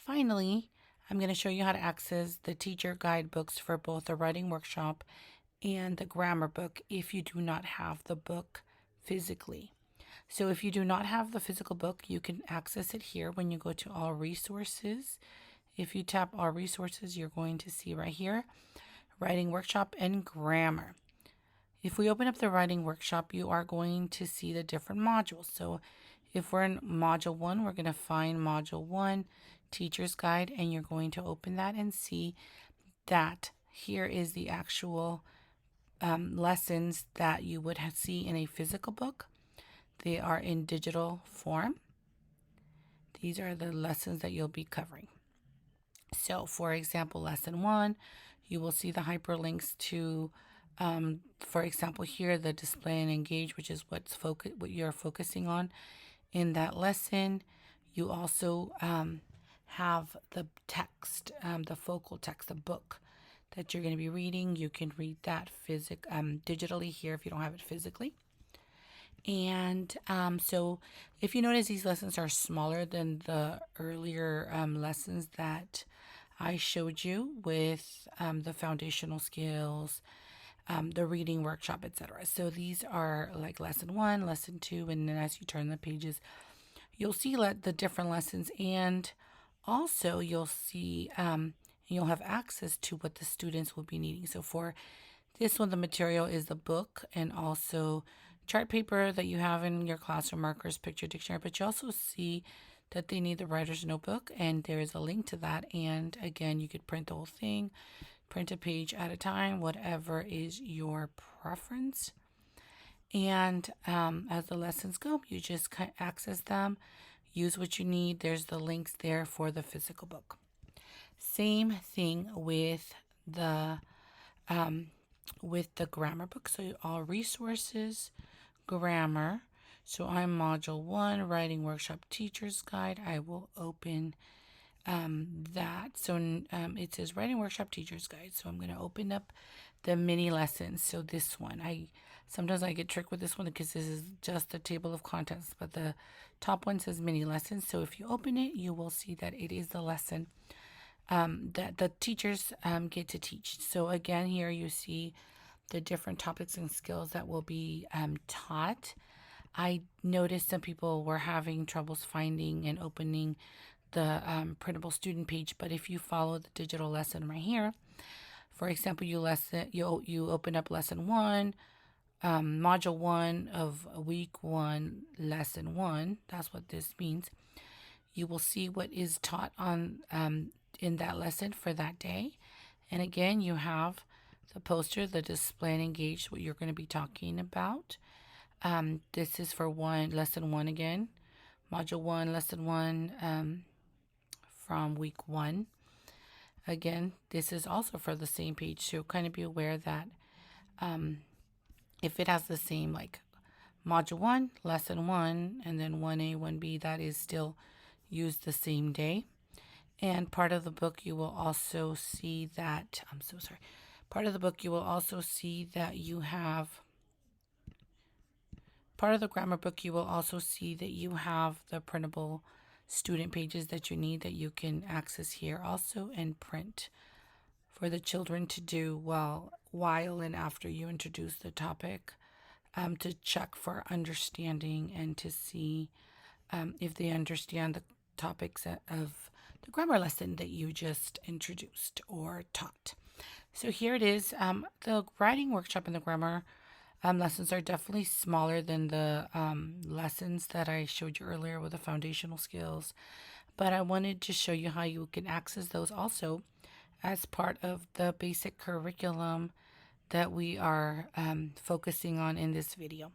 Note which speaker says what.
Speaker 1: Finally, I'm going to show you how to access the teacher guidebooks for both the writing workshop and the grammar book if you do not have the book physically. So if you do not have the physical book, you can access it here when you go to All Resources. If you tap All Resources, you're going to see right here, Writing Workshop and Grammar. If we open up the writing workshop, you are going to see the different modules. So if we're in module 1, we're going to find module 1, teacher's guide, and you're going to open that and see that here is the actual lessons that you would see in a physical book. They are in digital form. These are the lessons that you'll be covering. So for example, lesson 1, you will see the hyperlinks to for example, here, the display and engage, which is what you're focusing on in that lesson. You also have the text, the focal text, the book that you're going to be reading. You can read that digitally here if you don't have it physically. And so if you notice, these lessons are smaller than the earlier lessons that I showed you with the foundational skills, the reading workshop, etc. So these are like lesson 1, lesson 2, and then as you turn the pages, you'll see the different lessons, and also you'll see you'll have access to what the students will be needing. So for this one, the material is the book and also chart paper that you have in your classroom, markers, picture dictionary, but you also see that they need the writer's notebook, and there is a link to that. And again, you could print the whole thing, print a page at a time, whatever is your preference. And as the lessons go, you just access them, use what you need. There's the links there for the physical book. Same thing with the grammar book. So all resources, grammar. So I'm module 1, writing workshop, teacher's guide. I will open that. So it says writing workshop, teacher's guide. So I'm going to open up the mini lessons. So this one, sometimes I get tricked with this one because this is just a table of contents, but the top one says mini lessons. So if you open it, you will see that it is the lesson that the teachers get to teach. So again, here you see the different topics and skills that will be taught. I noticed some people were having troubles finding and opening the printable student page, but if you follow the digital lesson right here, for example, you open up lesson 1, module 1 of week 1, lesson 1. That's what this means. You will see what is taught on in that lesson for that day. And again, you have the poster, the display and engage, what you're going to be talking about. This is for lesson 1 again, module 1, lesson 1 from week 1. Again, this is also for the same page, so kind of be aware that if it has the same like module 1, lesson 1, and then 1A, 1B, that is still used the same day. And part of the book you will also see that, part of the book you will also see that you have, part of the grammar book you will also see that you have the printable student pages that you need, that you can access here also and print for the children to do while and after you introduce the topic, to check for understanding and to see if they understand the topics of the grammar lesson that you just introduced or taught. So here it is. The writing workshop and the grammar lessons are definitely smaller than the lessons that I showed you earlier with the foundational skills, but I wanted to show you how you can access those also as part of the basic curriculum that we are focusing on in this video.